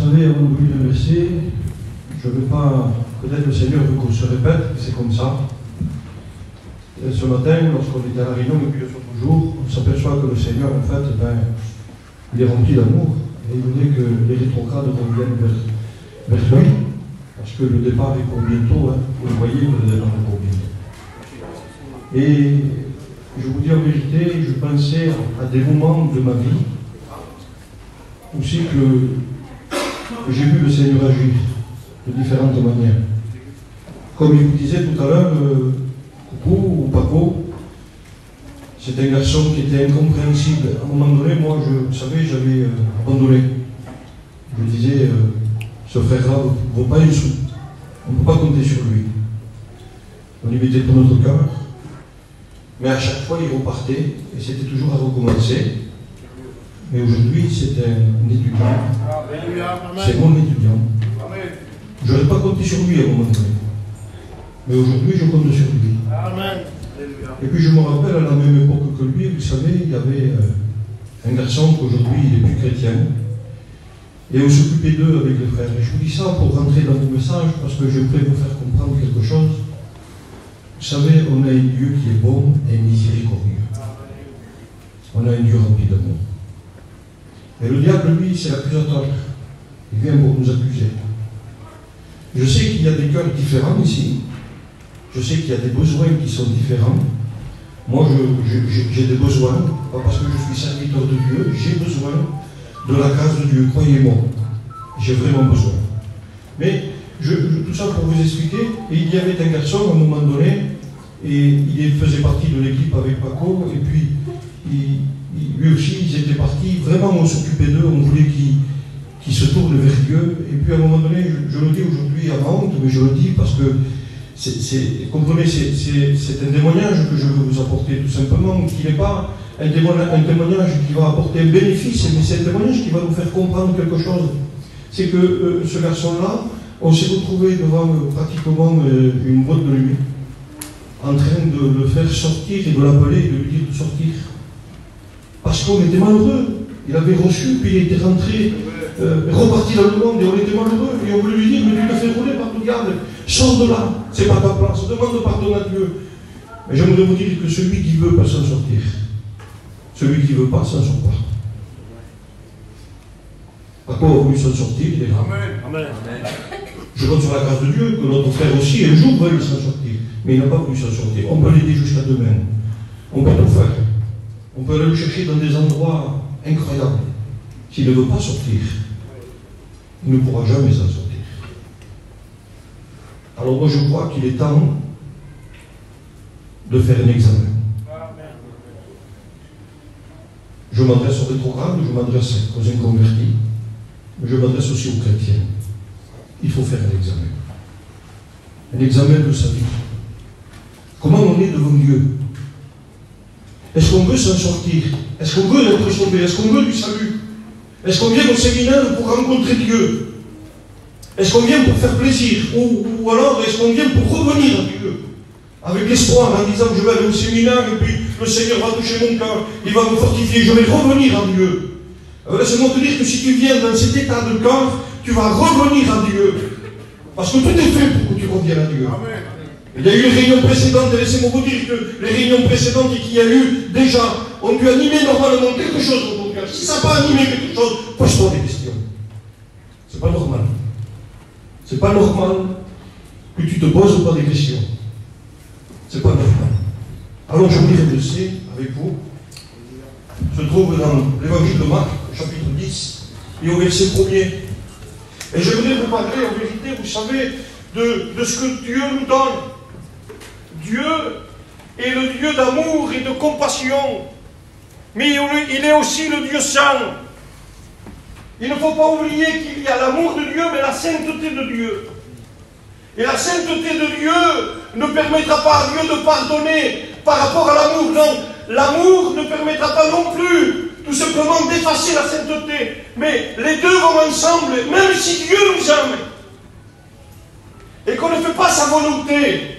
savez, avant de lire le verset, je ne veux pas, peut-être le Seigneur veut qu'on se répète, c'est comme ça. Et ce matin, lorsqu'on était à la réunion depuis les autres jours, on s'aperçoit que le Seigneur, en fait, il est rempli d'amour. Et il voulait que les rétrogrades reviennent vers lui, parce que le départ est pour bientôt, hein. Vous le voyez, le départ est pour bientôt. Et je vous dis en vérité, je pensais à des moments de ma vie, aussi que j'ai vu le Seigneur agir de différentes manières. Comme il vous disait tout à l'heure, Coucou ou Paco, c'est un garçon qui était incompréhensible. À un moment donné, moi, vous savez, j'avais abandonné. Je disais, ce frère-là ne vaut pas une sou. On ne peut pas compter sur lui. On y mettait tout notre cœur. Mais à chaque fois, il repartait, et c'était toujours à recommencer. Mais aujourd'hui, c'est un étudiant. C'est mon étudiant. Je n'aurais pas compté sur lui à un moment donné. Mais aujourd'hui, je compte sur lui. Et puis je me rappelle, à la même époque que lui, vous savez, il y avait un garçon qu'aujourd'hui, il est plus chrétien. Et on s'occupait d'eux avec les frères. Et je vous dis ça pour rentrer dans le message, parce que je voudrais vous faire comprendre quelque chose. Vous savez, on a un Dieu qui est bon et miséricordieux. On a un Dieu rempli d'amour. Et le diable, lui, c'est l'accusateur. Il vient pour nous accuser. Je sais qu'il y a des cœurs différents ici. Je sais qu'il y a des besoins qui sont différents. Moi, j'ai des besoins, pas parce que je suis serviteur de Dieu, j'ai besoin de la grâce de Dieu, croyez-moi. J'ai vraiment besoin. Mais, tout ça pour vous expliquer, et il y avait un garçon à un moment donné, et il faisait partie de l'équipe avec Paco, et puis lui aussi, ils étaient partis, vraiment on s'occupait d'eux, on voulait qu'ils se tournent vers Dieu, et puis à un moment donné, je le dis aujourd'hui à ma honte, mais je le dis parce que comprenez, c'est un témoignage que je veux vous apporter tout simplement, qui n'est pas un témoignage qui va apporter un bénéfice, mais c'est un témoignage qui va nous faire comprendre quelque chose. C'est que ce garçon-là, on s'est retrouvé devant pratiquement une boîte de nuit, en train de le faire sortir et de l'appeler et de lui dire de sortir. Parce qu'on était malheureux. Il avait reçu, puis il était rentré, reparti dans le monde, et on était malheureux. Et on voulait lui dire, mais tu t'as fait rouler par tout diable, sors de là, c'est pas ta place, demande pardon à Dieu. Mais j'aimerais vous dire que celui qui veut peut s'en sortir. Celui qui ne veut pas s'en sort pas. Paco a voulu s'en sortir, il est là. Amen. Je compte sur la grâce de Dieu, que notre frère aussi un jour veuille s'en sortir. Mais il n'a pas voulu s'en sortir. On peut l'aider jusqu'à demain. On peut tout faire. On peut aller le chercher dans des endroits incroyables. S'il ne veut pas sortir, il ne pourra jamais s'en sortir. Alors moi je crois qu'il est temps de faire un examen. Je m'adresse aux rétrogrades, je m'adresse aux inconvertis, mais je m'adresse aussi aux chrétiens. Il faut faire un examen. Un examen de sa vie. Comment on est devant Dieu? Est-ce qu'on veut s'en sortir? Est-ce qu'on veut être sauvé? Est-ce qu'on veut du salut? Est-ce qu'on vient au séminaire pour rencontrer Dieu? Est-ce qu'on vient pour faire plaisir? Ou alors est-ce qu'on vient pour revenir à Dieu? Avec l'espoir, en disant je vais aller au séminaire et puis le Seigneur va toucher mon cœur, il va me fortifier, je vais revenir à Dieu. Alors laisse-moi te dire que si tu viens dans cet état de cœur, tu vas revenir à Dieu. Parce que tout est fait pour que tu reviennes à Dieu. Amen. Il y a eu les réunions précédentes, et laissez-moi vous dire que les réunions précédentes qu'il y a eu, déjà, ont dû animer normalement quelque chose dans ton cœur. Si ça n'a pas animé quelque chose, pose-toi des questions. C'est pas normal. C'est pas normal que tu te poses pas des questions. C'est pas normal. Alors je voudrais le verset avec vous. Se trouve dans l'évangile de Marc, chapitre 10, et au verset 1er. Et je voudrais vous parler, en vérité, vous savez, de ce que Dieu nous donne. Dieu est le Dieu d'amour et de compassion, mais il est aussi le Dieu saint. Il ne faut pas oublier qu'il y a l'amour de Dieu, mais la sainteté de Dieu. Et la sainteté de Dieu ne permettra pas à Dieu de pardonner par rapport à l'amour. Non, l'amour ne permettra pas non plus tout simplement d'effacer la sainteté. Mais les deux vont ensemble, même si Dieu nous aime. Et qu'on ne fait pas sa volonté,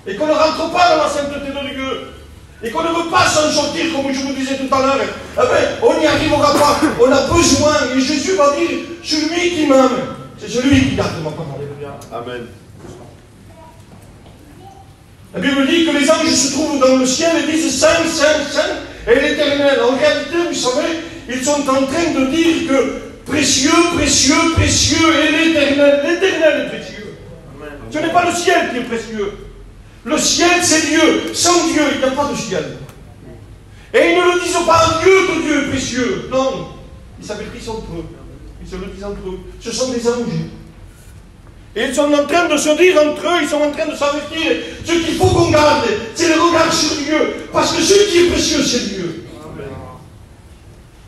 et qu'on ne rentre pas dans la sainteté de Dieu, et qu'on ne veut pas s'en sortir, comme je vous disais tout à l'heure, eh bien, on n'y arrivera pas. On a besoin. Et Jésus va dire, celui qui m'aime, c'est celui qui garde ma parole. Amen. La Bible dit que les anges se trouvent dans le ciel et disent Saint, Saint, Saint, et l'Éternel. En réalité, vous savez, ils sont en train de dire que précieux, précieux, précieux est l'Éternel. L'Éternel est précieux. Amen. Ce n'est pas le ciel qui est précieux. Le ciel, c'est Dieu. Sans Dieu, il n'y a pas de ciel. Et ils ne le disent pas à Dieu que Dieu est précieux. Non. Ils s'avertissent entre eux. Ils se le disent entre eux. Ce sont des anges. Et ils sont en train de se dire entre eux, ils sont en train de s'avertir. Ce qu'il faut qu'on garde, c'est le regard sur Dieu. Parce que ce qui est précieux, c'est Dieu. Amen.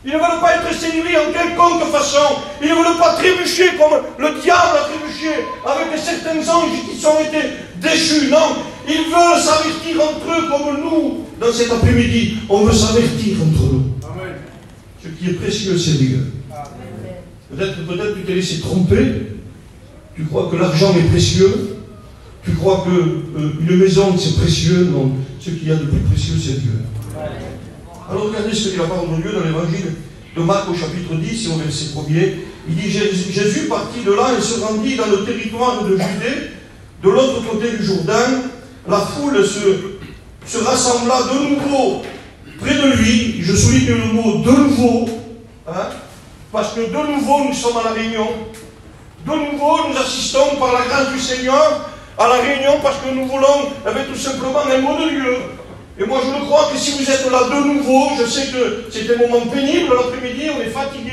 Ils ne veulent pas être séduits en quelconque façon. Ils ne veulent pas trébucher comme le diable a trébuché avec certains anges qui sont été déchus. Non, ils veulent s'avertir entre eux comme nous, dans cet après-midi. On veut s'avertir entre nous. Amen. Ce qui est précieux, c'est Dieu. Peut-être tu t'es laissé tromper. Tu crois que l'argent est précieux. Tu crois qu'une maison, c'est précieux. Non, ce qu'il y a de plus précieux, c'est Dieu. Alors regardez ce que dit la parole de Dieu dans l'évangile de Marc au chapitre 10 et au verset 1er. Il dit, Jésus partit de là et se rendit dans le territoire de Judée, de l'autre côté du Jourdain. La foule se rassembla de nouveau près de lui. Je souligne le mot de nouveau, hein, parce que de nouveau nous sommes à la réunion. De nouveau nous assistons par la grâce du Seigneur à la réunion parce que nous voulons tout simplement un mot de Dieu. Et moi je le crois que si vous êtes là de nouveau, je sais que c'est un moment pénible l'après-midi, on est fatigué,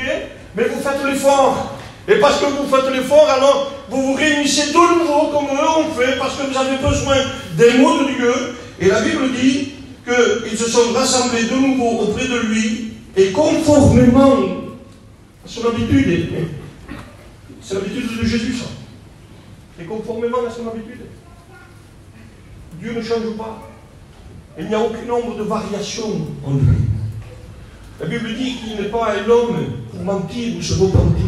mais vous faites l'effort. Et parce que vous faites l'effort, alors vous vous réunissez de nouveau comme eux ont fait, parce que vous avez besoin des mots de Dieu. Et la Bible dit qu'ils se sont rassemblés de nouveau auprès de lui, et conformément à son habitude, c'est l'habitude de Jésus ça, et conformément à son habitude. Dieu ne change pas. Il n'y a aucun nombre de variations en lui. La Bible dit qu'il n'est pas un homme pour mentir ou se repentir.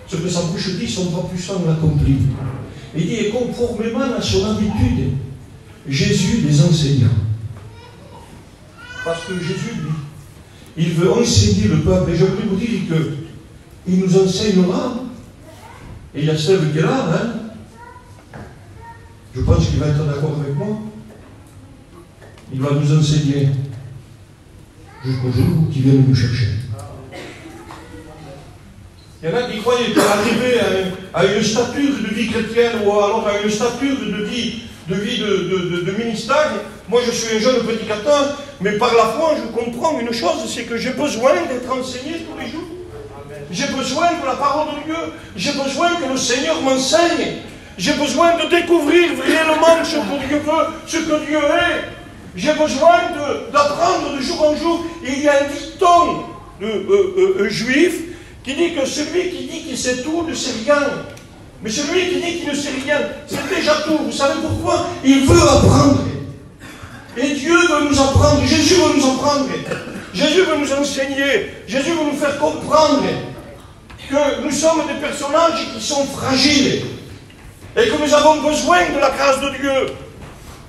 Ce que sa bouche dit, son bras puissant l'accomplit. Il dit, et conformément à son habitude, Jésus les enseignant. Parce que Jésus, lui, il veut enseigner le peuple. Et je voulais vous dire qu'il nous enseignera. Et il y a Steve qui est là, hein. Je pense qu'il va être d'accord avec moi. Il va nous enseigner jusqu'au jour qu'il vienne nous chercher. Il y en a qui croient qu'arriver à une stature de vie chrétienne ou alors à une stature de vie de ministère, moi je suis un jeune prédicateur, mais par la foi je comprends une chose, c'est que j'ai besoin d'être enseigné tous les jours. J'ai besoin de la parole de Dieu, j'ai besoin que le Seigneur m'enseigne, j'ai besoin de découvrir réellement ce que Dieu veut, ce que Dieu est. J'ai besoin d'apprendre de jour en jour. Il y a un dicton juif qui dit que celui qui dit qu'il sait tout ne sait rien. Mais celui qui dit qu'il ne sait rien, c'est déjà tout. Vous savez pourquoi? Il veut apprendre. Et Dieu veut nous apprendre. Jésus veut nous apprendre. Jésus veut nous enseigner. Jésus veut nous faire comprendre que nous sommes des personnages qui sont fragiles et que nous avons besoin de la grâce de Dieu.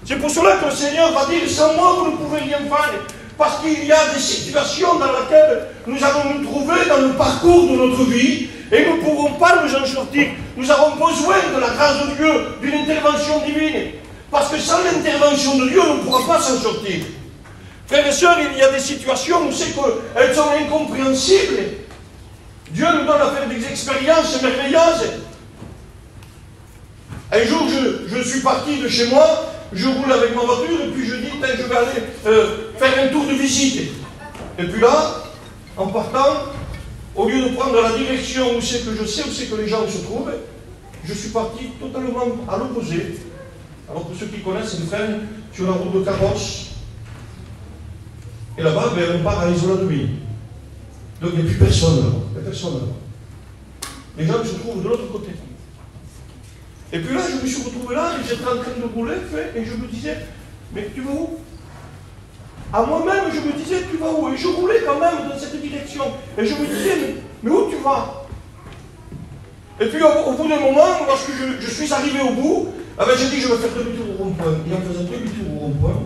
C'est pour cela que le Seigneur va dire, sans moi vous ne pouvez rien faire. Parce qu'il y a des situations dans lesquelles nous allons nous trouver dans le parcours de notre vie et nous ne pourrons pas nous en sortir. Nous avons besoin de la grâce de Dieu, d'une intervention divine. Parce que sans l'intervention de Dieu, on ne pourra pas s'en sortir. Frères et sœurs, il y a des situations où c'est qu'elles sont incompréhensibles. Dieu nous donne à faire des expériences merveilleuses. Un jour, je suis parti de chez moi. Je roule avec ma voiture et puis je dis, je vais aller faire un tour de visite. Et puis là, en partant, au lieu de prendre la direction où c'est que je sais, où c'est que les gens se trouvent, je suis parti totalement à l'opposé. Alors pour ceux qui connaissent, c'est le frein sur la route de Carrosse. Et là-bas, on part à Isola de Ville. Donc il n'y a plus personne là-bas. Il n'y a personne là-bas. Les gens se trouvent de l'autre côté. Et puis là, je me suis retrouvé là, et j'étais en train de rouler, et je me disais, mais tu vas où? À moi-même, je me disais, tu vas où? Et je roulais quand même dans cette direction. Et je me disais, mais où tu vas? Et puis au bout d'un moment, lorsque je suis arrivé au bout, j'ai dit, je vais faire demi-tour au rond-point. Et en faisant demi-tour au rond-point,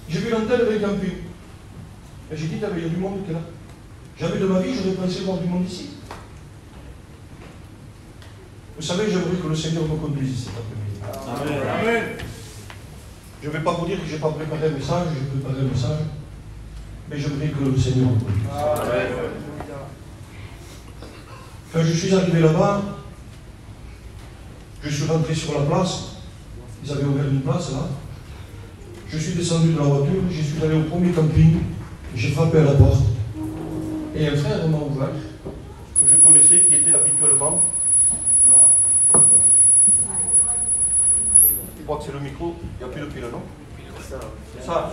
J'ai vu l'antenne avec un puits. Et j'ai dit, il y a du monde qui est là. Jamais de ma vie, j'aurais pensé voir du monde ici. Vous savez, j'aimerais que le Seigneur me conduise cet après-midi. Amen. Je ne vais pas vous dire que je n'ai pas préparé un message, j'ai préparé un message, mais j'aimerais que le Seigneur me conduise. Amen. Quand je suis arrivé là-bas, je suis rentré sur la place, ils avaient ouvert une place là, je suis descendu de la voiture, je suis allé au premier camping, j'ai frappé à la porte, et un frère m'a ouvert, que je connaissais, qui était habituellement. Je crois que c'est le micro, il n'y a plus de pile, non? Ça.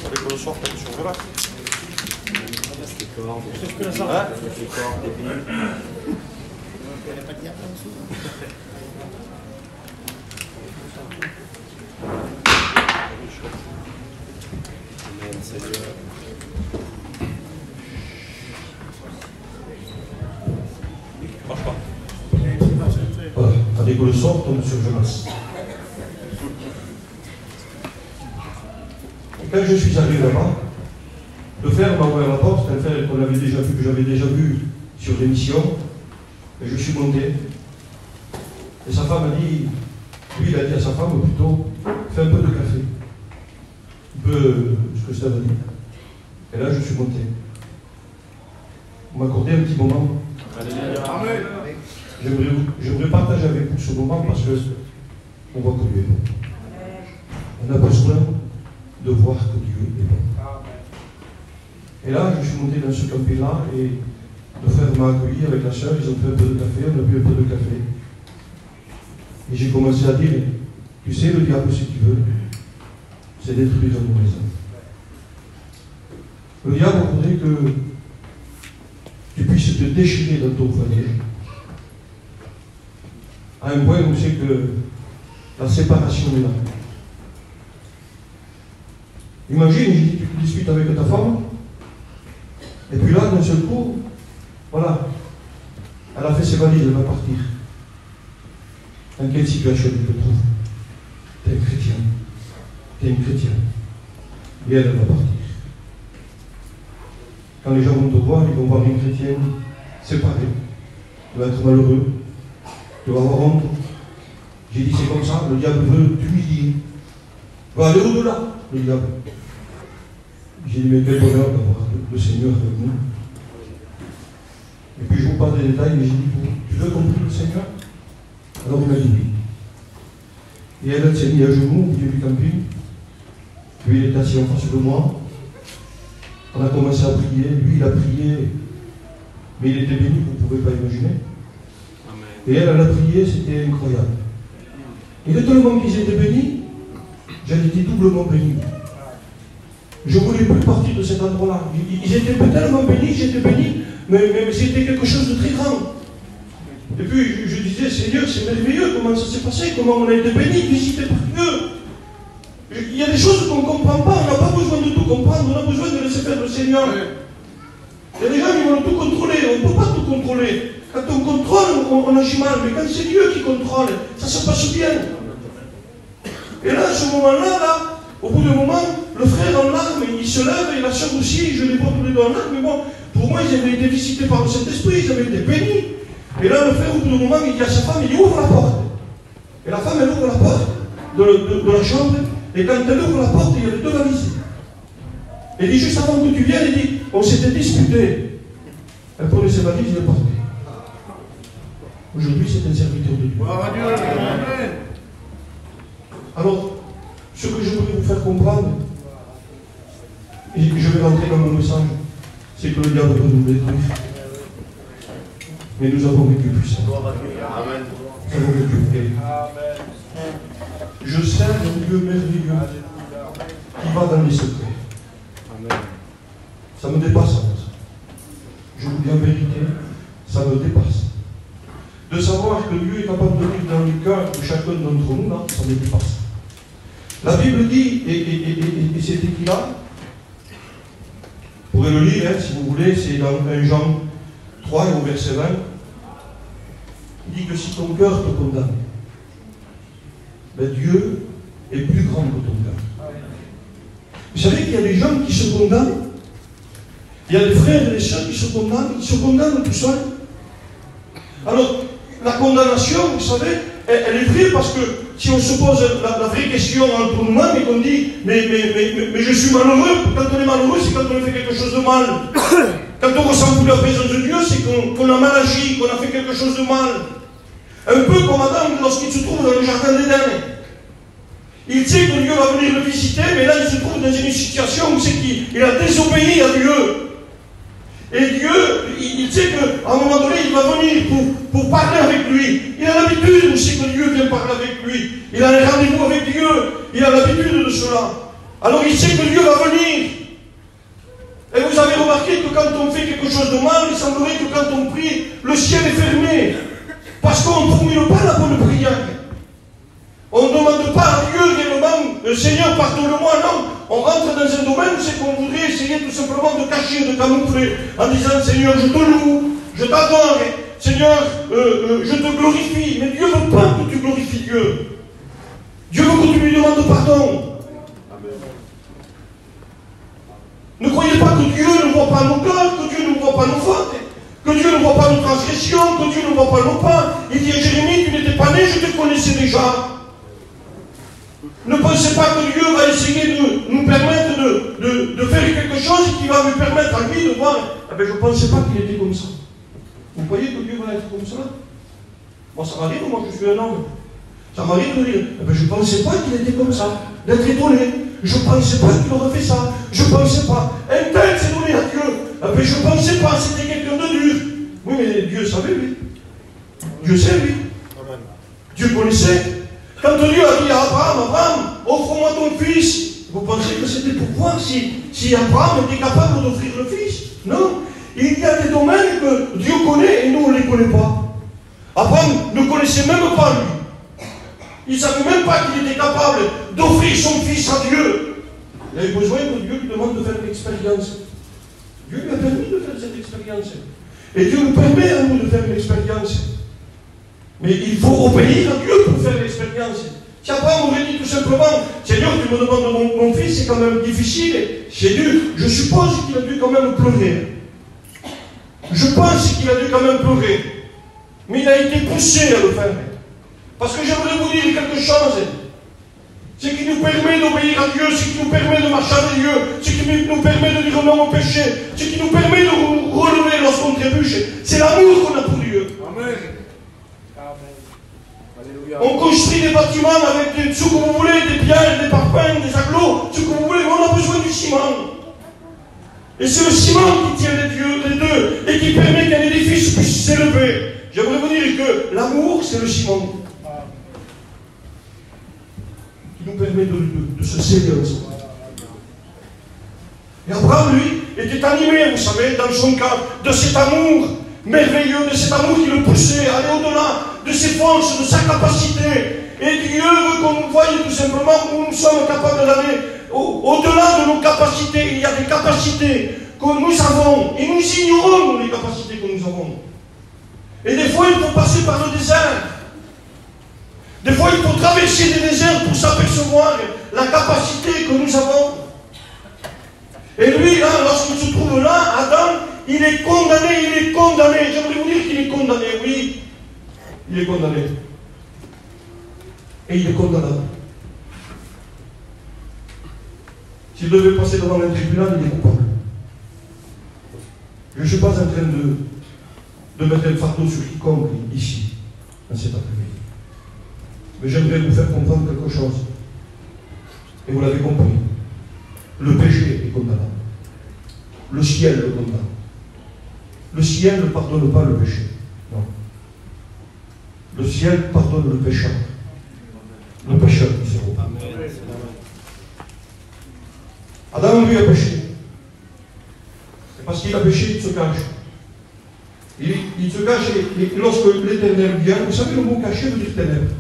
Avec le sort, tu sur là. Hein? Marche pas. Voilà, avec le sort tombe sur Jonas. Et quand je suis arrivé là-bas, le frère m'a ouvert la porte, un frère qu'on avait déjà vu, que j'avais déjà vu sur l'émission, et je suis monté. Et sa femme a dit, lui il a dit à sa femme plutôt, fais un peu de café. Un peu ce que ça veut dire. Et là je suis monté. On m'a accordé un petit moment. Amen. J'aimerais partager avec vous ce moment parce que on voit que Dieu est bon. On a besoin de voir que Dieu est bon. Et là, je suis monté dans ce camping-là et le frère m'a accueilli avec la sœur, ils ont fait un peu de café, on a bu un peu de café. Et j'ai commencé à dire, tu sais, le diable, si tu veux, c'est détruire nos maisons. Le diable voudrait que tu puisses te déchirer dans ton foyer, à un point où c'est que la séparation est là. Imagine, tu discutes avec ta femme, et puis là, d'un seul coup, voilà, elle a fait ses valises, elle va partir. Dans quelle situation tu te trouves? Tu es un chrétien. Tu es une chrétienne. Et elle va partir. Quand les gens vont te voir, ils vont voir une chrétienne séparée. Tu vas être malheureux. Tu vas avoir honte. J'ai dit, c'est comme ça, le diable veut t'humilier. Il va aller au-delà, le diable. J'ai dit, mais quel bonheur d'avoir le Seigneur avec nous. Et puis je vous parle des détails, mais j'ai dit, tu veux comprendre le Seigneur? Alors il m'a dit oui. Et elle s'est mise à genoux au milieu du camping. Lui, il était assis en face de moi. On a commencé à prier. Lui, il a prié. Mais il était béni, vous ne pouvez pas imaginer. Et elle a prié, c'était incroyable. Et de tellement qu'ils étaient bénis, j'en étais doublement béni. Je ne voulais plus partir de cet endroit-là. Ils étaient tellement bénis, j'étais béni, mais c'était quelque chose de très grand. Et puis je disais, Seigneur, c'est merveilleux, comment ça s'est passé, comment on a été bénis, visité par Dieu. Il y a des choses qu'on ne comprend pas, on n'a pas besoin de tout comprendre, on a besoin de laisser faire le Seigneur. Il y a des gens qui vont tout contrôler, on ne peut pas tout contrôler. Quand on contrôle, on agit mal, mais quand c'est Dieu qui contrôle, ça se passe bien. Et là, à ce moment-là, là, au bout d'un moment, le frère en larmes, il se lève, et la sœur aussi, je les vois tous les deux en larmes, mais bon, pour moi, ils avaient été visités par le Saint-Esprit, ils avaient été bénis. Et là, le frère, au bout d'un moment, il dit à sa femme, il ouvre la porte. Et la femme, elle ouvre la porte de la chambre, et quand elle ouvre la porte, il y a les deux valises. Elle dit, juste avant que tu viennes, elle dit, on s'était disputé. Elle prenait ses valises, elle partait. Aujourd'hui, c'est un serviteur de Dieu. Alors, ce que je voudrais vous faire comprendre, et je vais rentrer dans mon message, c'est que le diable peut nous détruire. Mais nous avons vécu puissant. Nous avons vécu paix. Je sers un Dieu merveilleux qui va dans les secrets. Ça me dépasse. Je vous dis en vérité, ça me dépasse. De savoir que Dieu est capable de vivre dans le cœur de chacun d'entre nous, là, ça me dépasse. La Bible dit, et c'est écrit là, vous pourrez le lire, hein, si vous voulez, c'est dans 1 Jean 3 et au verset 20. il dit que si ton cœur te condamne, ben Dieu est plus grand que ton cœur. Vous savez qu'il y a des gens qui se condamnent, il y a des frères et des sœurs qui se condamnent tout seuls. Alors, la condamnation, vous savez, elle est vraie parce que si on se pose la vraie question entre nous-mêmes et qu'on dit mais je suis malheureux, quand on est malheureux, c'est quand on a fait quelque chose de mal. Quand on ressent plus la présence de Dieu, c'est qu'on a mal agi, qu'on a fait quelque chose de mal. Un peu comme Adam lorsqu'il se trouve dans le jardin d'Éden. Il sait que Dieu va venir le visiter, mais là il se trouve dans une situation où c'est qu'il a désobéi à Dieu. Et Dieu, il sait qu'à un moment donné, il va venir pour parler avec lui. Il a l'habitude aussi que Dieu vient parler avec lui. Il a un rendez-vous avec Dieu. Il a l'habitude de cela. Alors il sait que Dieu va venir. Et vous avez remarqué que quand on fait quelque chose de mal, il semblerait que quand on prie, le ciel est fermé. Parce qu'on ne formule pas la bonne prière. On ne demande pas à Dieu réellement, Seigneur, pardonne-moi, non. On rentre dans un domaine, c'est qu'on voudrait essayer tout simplement de cacher, de camoufler, en disant, Seigneur, je te loue, je t'adore, Seigneur, je te glorifie. Mais Dieu ne veut pas que tu glorifies Dieu. Dieu veut que tu lui demandes pardon. Ne croyez pas que Dieu ne voit pas nos cœurs, que Dieu ne voit pas nos fautes, que Dieu ne voit pas nos transgressions, que Dieu ne voit pas nos pas. Il dit à Jérémie, tu n'étais pas né, je te connaissais déjà. Ne pensez pas que Dieu va essayer de nous permettre de faire quelque chose qui va lui permettre à lui de voir. Eh bien, je ne pensais pas qu'il était comme ça. Vous croyez que Dieu va être comme ça? Moi, ça m'arrive, moi je suis un homme. Ça m'arrive de dire, eh bien, je ne pensais pas qu'il était comme ça. D'être étonné. Je ne pensais pas qu'il aurait fait ça. Je ne pensais pas. Un tel s'est donné à Dieu. Eh bien, je ne pensais pas, c'était quelqu'un de dur. Oui, mais Dieu savait, lui. Dieu sait, lui. Dieu connaissait. Quand Dieu a dit à Abraham, offre-moi ton fils, vous pensez que c'était pour voir si Abraham était capable d'offrir le fils? Non. Il y a des domaines que Dieu connaît et nous, on ne les connaît pas. Abraham ne connaissait même pas lui. Il ne savait même pas qu'il était capable d'offrir son fils à Dieu. Il avait besoin que Dieu lui demande de faire l'expérience. Dieu lui a permis de faire cette expérience. Et Dieu nous permet à nous de faire l'expérience. Mais il faut obéir à Dieu pour faire l'expérience. Si Abraham aurait dit tout simplement, Seigneur, tu me demandes mon fils, c'est quand même difficile. Je suppose qu'il a dû quand même pleurer. Je pense qu'il a dû quand même pleurer. Mais il a été poussé à le faire. Parce que j'aimerais vous dire quelque chose. Ce qui nous permet d'obéir à Dieu, ce qui nous permet de marcher avec Dieu, ce qui nous permet de dire non au péché, ce qui nous permet de relever lorsqu'on trébuche, c'est l'amour qu'on a pour Dieu. Amen. On construit des bâtiments avec ce que vous voulez, des pierres, des parpaings, des agglos, ce que vous voulez, mais on a besoin du ciment. Et c'est le ciment qui tient les deux et qui permet qu'un édifice puisse s'élever. J'aimerais vous dire que l'amour, c'est le ciment qui nous permet de se sceller ensemble. Et Abraham, lui, était animé, vous savez, dans son cas, de cet amour merveilleux, de cet amour qui le poussait à aller au-delà de ses forces, de sa capacité. Et Dieu veut qu'on nous voie tout simplement où nous sommes capables d'aller au-delà de nos capacités. Il y a des capacités que nous avons et nous ignorons les capacités que nous avons. Et des fois, il faut passer par le désert. Des fois, il faut traverser des déserts pour s'apercevoir la capacité que nous avons. Et lui, là, lorsqu'il se trouve là, Adam, il est condamné. J'aimerais vous dire qu'il est condamné, oui. Il est condamné. Et il est condamnable. S'il devait passer devant un tribunal, il est coupable. Je ne suis pas en train de mettre un fardeau sur quiconque ici, dans cet après-midi. Mais j'aimerais vous faire comprendre quelque chose. Et vous l'avez compris. Le péché est condamnable. Le ciel le condamne. Le ciel ne pardonne pas le péché. Non. Le ciel pardonne le pécheur. Le pécheur qui s'est rompu. Adam, lui, a péché. Et parce qu'il a péché, il se cache. Il se cache et lorsque l'Éternel vient, vous savez, le mot caché veut dire ténèbres.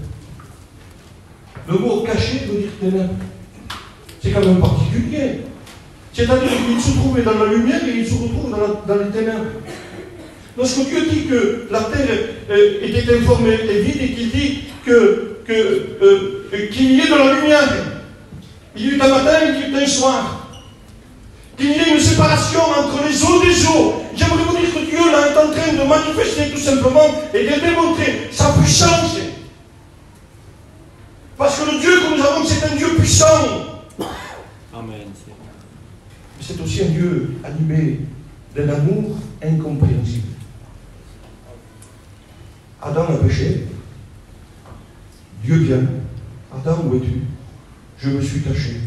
Le mot caché veut dire ténèbres. C'est quand même particulier. C'est-à-dire qu'il se trouvait dans la lumière et il se retrouve dans les ténèbres. Lorsque Dieu dit que la terre était informe et vide et qu'il dit qu'il y ait de la lumière, il y eut un matin, il y eut un soir, qu'il y ait une séparation entre les eaux des eaux. J'aimerais vous dire que Dieu là est en train de manifester tout simplement et de démontrer sa puissance. Parce que le Dieu que nous avons, c'est un Dieu puissant. Amen. C'est aussi un Dieu animé d'un amour incompréhensible. Adam a péché. Dieu vient. Adam, où es-tu? Je me suis caché.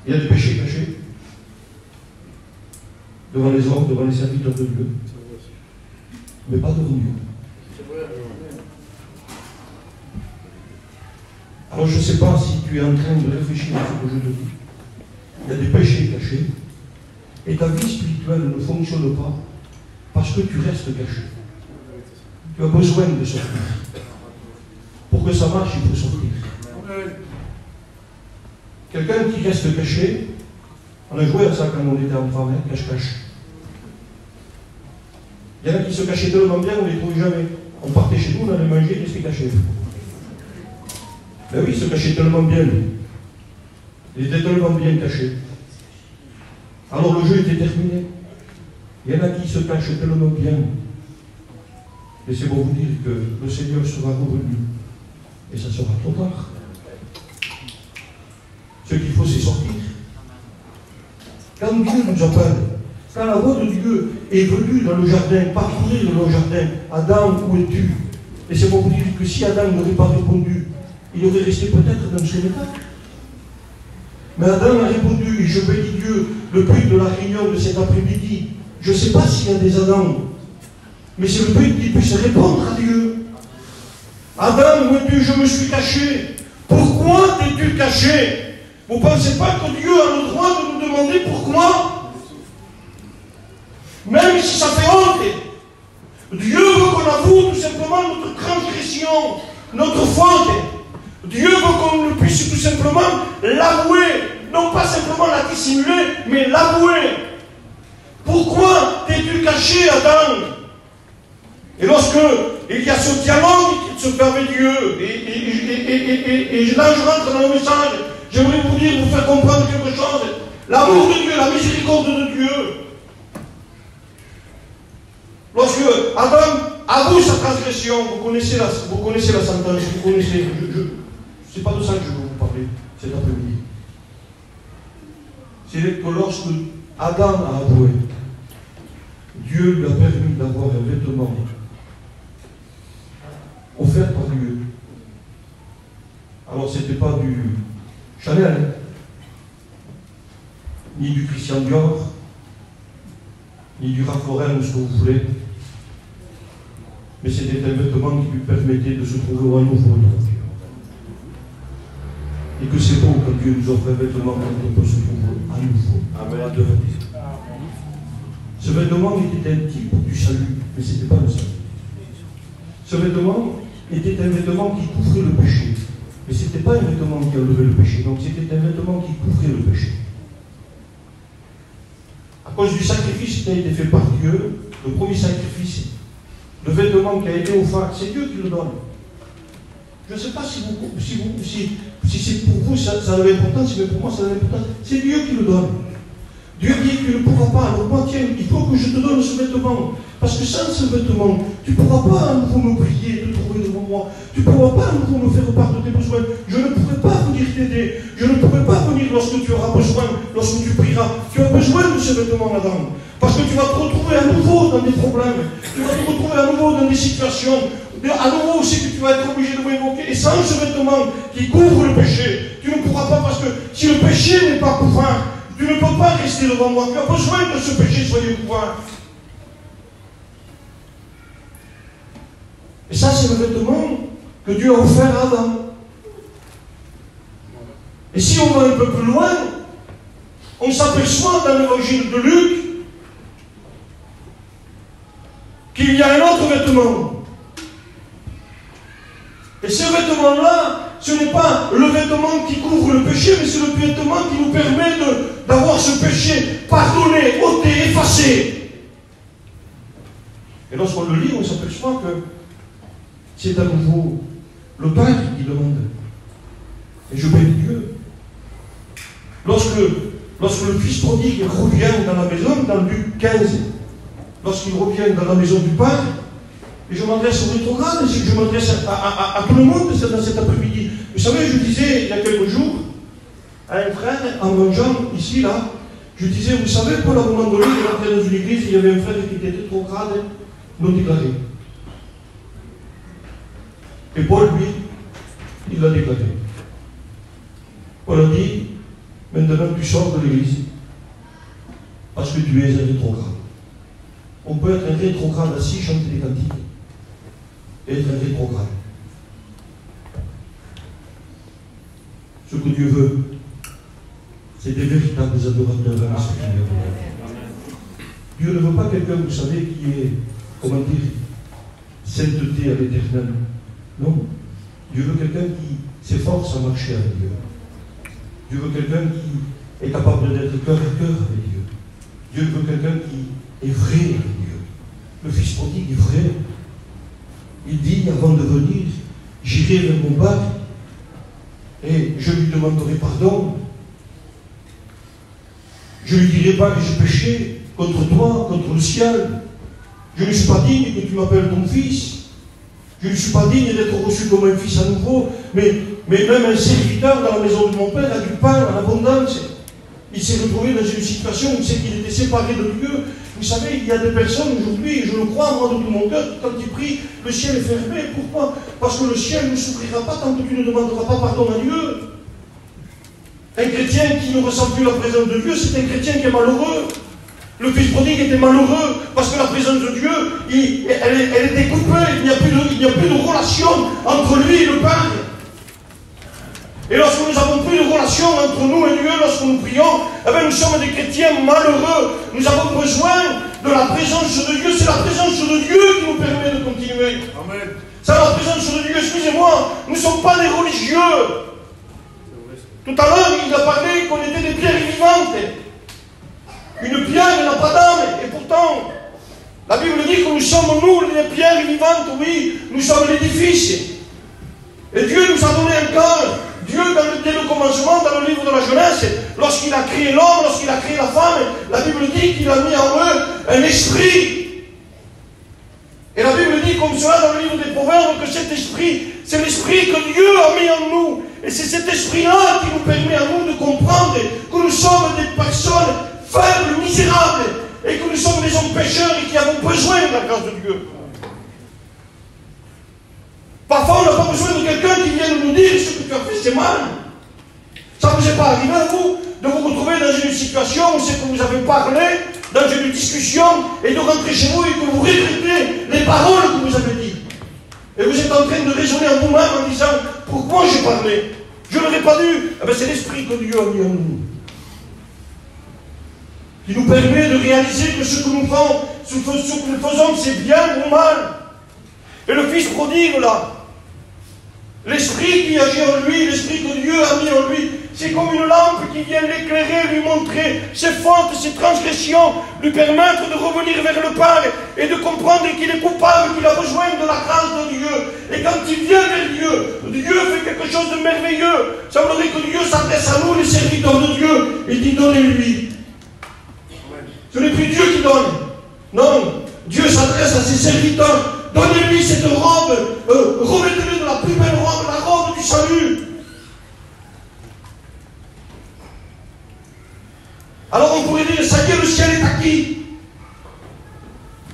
Il y a des péchés cachés devant les hommes, devant les serviteurs de Dieu, mais pas devant Dieu. Alors je ne sais pas si tu es en train de réfléchir à ce que je te dis. Il y a des péchés cachés, et ta vie spirituelle ne fonctionne pas parce que tu restes caché. Tu as besoin de sortir. Pour que ça marche, il faut sortir. Quelqu'un qui reste caché, on a joué à ça quand on était enfant, hein, cache-cache. Il y en a qui se cachaient tellement bien, on ne les trouvait jamais. On partait chez nous, on allait manger, qu'est-ce qui est caché? Ben oui, il se cachait tellement bien. Il était tellement bien caché. Alors le jeu était terminé. Il y en a qui se cachent tellement bien. Et c'est pour vous dire que le Seigneur sera revenu. Et ça sera trop tard. Ce qu'il faut, c'est sortir. Quand Dieu nous appelle, quand la voix de Dieu est venue dans le jardin, parcourir le jardin, Adam, où es-tu? Et c'est pour vous dire que si Adam n'aurait pas répondu, il aurait resté peut-être dans son état. Mais Adam a répondu, et je bénis Dieu, le but de la réunion de cet après-midi. Je ne sais pas s'il y a des Adams, mais c'est le but qu'il puisse répondre à Dieu. Adam, où es-tu? Je me suis caché. Pourquoi t'es-tu caché? Vous ne pensez pas que Dieu a le droit de nous demander pourquoi? Même si ça fait honte. Dieu veut qu'on avoue tout simplement notre transgression, notre faute. Dieu veut qu'on puisse tout simplement l'avouer. Non pas simplement la dissimuler, mais l'avouer. Pourquoi t'es-tu caché, Adam? Et lorsque il y a ce dialogue qui se fait avec Dieu, et là je rentre dans le message, j'aimerais vous dire, vous faire comprendre quelque chose. L'amour de Dieu, la miséricorde de Dieu. Lorsque Adam avoue sa transgression, vous connaissez la sentence, vous connaissez, c'est pas de ça que je veux vous parler cet après-midi. C'est que lorsque Adam a avoué, Dieu lui a permis d'avoir un vêtement offert par Dieu. Alors, ce n'était pas du Chanel, ni du Christian Dior, ni du Ralph Lauren ou ce que vous voulez, mais c'était un vêtement qui lui permettait de se trouver à nouveau. Et que c'est beau quand Dieu nous offre un vêtement quand on peut se trouver à nouveau. Amen. Ce vêtement était un type du salut, mais ce n'était pas le salut. Ce vêtement était un vêtement qui couvrait le péché. Mais ce n'était pas un vêtement qui enlevait le péché, donc c'était un vêtement qui couvrait le péché. À cause du sacrifice qui a été fait par Dieu, le premier sacrifice, le vêtement qui a été offert, c'est Dieu qui le donne. Je ne sais pas si c'est pour vous ça a l'importance, mais pour moi ça a l'importance. C'est Dieu qui le donne. Dieu dit que tu ne pourras pas. Alors moi, tiens, il faut que je te donne ce vêtement. Parce que sans ce vêtement, tu ne pourras pas à nouveau me prier, te trouver devant moi. Tu ne pourras pas à nouveau me faire part de tes besoins. Je ne pourrai pas venir t'aider. Je ne pourrai pas venir lorsque tu auras besoin, lorsque tu prieras. Tu as besoin de ce vêtement, madame. Parce que tu vas te retrouver à nouveau dans des problèmes. Tu vas te retrouver à nouveau dans des situations. À nouveau aussi que tu vas être obligé de m'invoquer. Et sans ce vêtement qui couvre le péché, tu ne pourras pas, parce que si le péché n'est pas couvert, tu ne peux pas rester devant moi. Tu as besoin que ce péché soit couvert. Et ça, c'est le vêtement que Dieu a offert à Adam. Et si on va un peu plus loin, on s'aperçoit dans l'évangile de Luc qu'il y a un autre vêtement. Et ce vêtement-là, ce n'est pas le vêtement qui couvre le péché, mais c'est le vêtement qui nous permet d'avoir ce péché pardonné, ôté, effacé. Et lorsqu'on le lit, on s'aperçoit que c'est à nouveau le Père qui demande. Et je bénis Dieu. Lorsque le fils prodigue revient dans la maison, dans Luc 15, lorsqu'il revient dans la maison du Père, et je m'adresse au rétrograde, je m'adresse à tout le monde dans cet après-midi. Vous savez, je disais il y a quelques jours à un frère, en mangeant ici, là, je disais, vous savez, Paul, à un moment donné, il rentrait dans une église, il y avait un frère qui était rétrograde, non déclaré. Et Paul, lui, il l'a déclaré. Paul a dit, maintenant tu sors de l'église, parce que tu es un rétrograde. On peut être un rétrograde assis, chanter des cantiques, et être un rétrograde. Ce que Dieu veut, c'est des véritables adorateurs à Seigneur. Dieu ne veut pas quelqu'un, vous savez, qui est, comment dire, sainteté à l'éternel. Non. Dieu veut quelqu'un qui s'efforce à marcher avec Dieu. Dieu veut quelqu'un qui est capable d'être cœur à cœur avec Dieu. Dieu veut quelqu'un qui est vrai avec Dieu. Le fils prodigue est vrai. Il dit, avant de venir, j'irai vers mon Père et je lui demanderai pardon. Je ne lui dirai pas que j'ai péché contre toi, contre le ciel. Je ne suis pas digne que tu m'appelles ton fils. Je ne suis pas digne d'être reçu comme un fils à nouveau. Mais même un serviteur dans la maison de mon Père a du pain en abondance. Il s'est retrouvé dans une situation où il sait qu'il était séparé de Dieu. Vous savez, il y a des personnes aujourd'hui, et je le crois moi de tout mon cœur, quand ils prient, le ciel est fermé. Pourquoi? Parce que le ciel ne s'ouvrira pas tant que tu ne demanderas pas pardon à Dieu. Un chrétien qui ne ressent plus la présence de Dieu, c'est un chrétien qui est malheureux. Le fils prodigue était malheureux parce que la présence de Dieu, elle était coupée. Il n'y a plus de relation entre lui et le Père. Et lorsque nous n'avons plus de relation entre nous et Dieu, lorsque nous prions, eh bien, nous sommes des chrétiens malheureux. Nous avons besoin de la présence de Dieu. C'est la présence de Dieu qui nous permet de continuer. Amen. C'est la présence de Dieu. Excusez-moi, nous ne sommes pas des religieux. Tout à l'heure, il a parlé qu'on était des pierres vivantes. Une pierre n'a pas d'âme. Et pourtant, la Bible dit que nous sommes, nous, les pierres vivantes. Oui, nous sommes l'édifice. Et Dieu nous a donné un cœur. Dieu, dès le commencement, dans le livre de la Genèse, lorsqu'il a créé l'homme, lorsqu'il a créé la femme, la Bible dit qu'il a mis en eux un esprit. Et la Bible dit comme cela dans le livre des Proverbes que cet esprit, c'est l'esprit que Dieu a mis en nous. Et c'est cet esprit-là qui nous permet à nous de comprendre que nous sommes des personnes faibles, misérables, et que nous sommes des hommes pécheurs et qui avons besoin de la grâce de Dieu. Parfois, on n'a pas besoin de quelqu'un qui vienne nous dire ce que tu as fait, c'est mal. Ça ne vous est pas arrivé à vous de vous retrouver dans une situation où c'est que vous avez parlé, dans une discussion, et de rentrer chez vous et que vous regrettez les paroles que vous avez dites. Et vous êtes en train de raisonner en vous-même en disant pourquoi j'ai parlé. Je n'aurais pas dû. Eh bien, c'est l'esprit que Dieu a mis en nous, qui nous permet de réaliser que ce que nous faisons, c'est bien ou mal. Et le fils prodigue, là, l'esprit qui agit en lui, l'esprit que Dieu a mis en lui, c'est comme une lampe qui vient l'éclairer, lui montrer ses fautes, ses transgressions, lui permettre de revenir vers le Père et de comprendre qu'il est coupable, qu'il a besoin de la grâce de Dieu. Et quand il vient vers Dieu, Dieu fait quelque chose de merveilleux. Ça voudrait que Dieu s'adresse à nous, les serviteurs de Dieu, et dit donnez-lui. Ce n'est plus Dieu qui donne. Non, Dieu s'adresse à ses serviteurs. Donnez-lui cette robe, revêtez-le de la plus belle robe, la robe du salut. Alors on pourrait dire, ça y est, le ciel est acquis.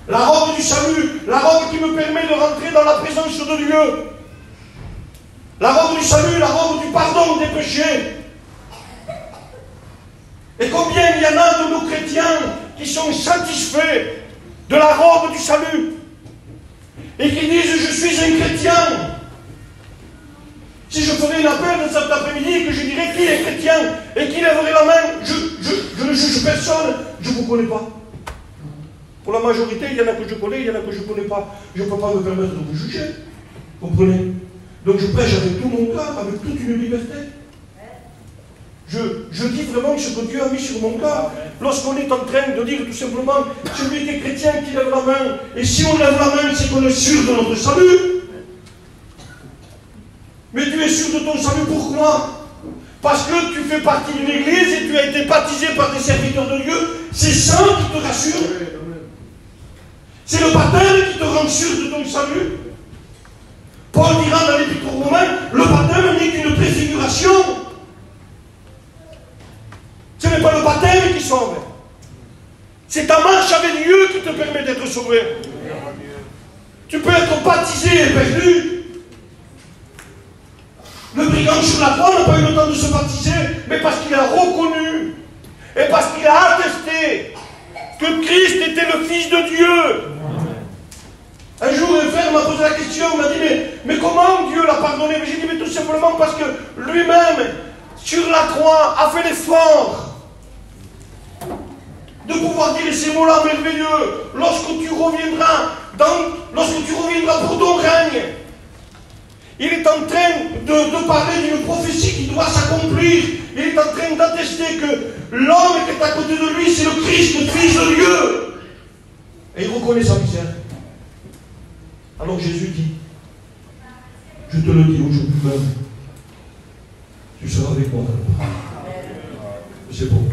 La robe du salut, la robe qui me permet de rentrer dans la présence de Dieu. La robe du salut, la robe du pardon des péchés. Et combien il y en a de nos chrétiens qui sont satisfaits de la robe du salut et qui disent je suis un chrétien. Si je faisais une appel de cet après-midi et que je dirais qui est chrétien et qui lèverait la main, je ne juge personne, je ne vous connais pas. Pour la majorité, il y en a que je connais, il y en a que je ne connais pas. Je ne peux pas me permettre de vous juger. Comprenez? Donc je prêche avec tout mon cœur, avec toute une liberté. Je dis vraiment ce que Dieu a mis sur mon cœur. Lorsqu'on est en train de dire tout simplement, celui qui est chrétien qui lève la main, et si on lève la main, c'est qu'on est sûr de notre salut. Mais tu es sûr de ton salut, pourquoi? Parce que tu fais partie d'une église et tu as été baptisé par des serviteurs de Dieu. C'est ça qui te rassure. C'est le baptême qui te rend sûr de ton salut. Paul dira dans l'Épître aux Romains, le baptême n'est qu'une préfiguration. Ce n'est pas le baptême qui sauve. C'est ta marche avec Dieu qui te permet d'être sauvé. Tu peux être baptisé et perdu. Le brigand sur la croix n'a pas eu le temps de se baptiser, mais parce qu'il a reconnu et parce qu'il a attesté que Christ était le Fils de Dieu. Un jour, un frère m'a posé la question, il m'a dit, mais comment Dieu l'a pardonné? Mais j'ai dit, mais tout simplement parce que lui-même, sur la croix, a fait l'effort de pouvoir dire ces mots-là merveilleux. Lorsque tu reviendras pour ton règne, il est en train de parler d'une prophétie qui doit s'accomplir. Il est en train d'attester que l'homme qui est à côté de lui, c'est le Christ, le Fils de Dieu. Et il reconnaît sa misère. Alors Jésus dit, je te le dis aujourd'hui même, tu seras avec moi dans le paradis. C'est beau.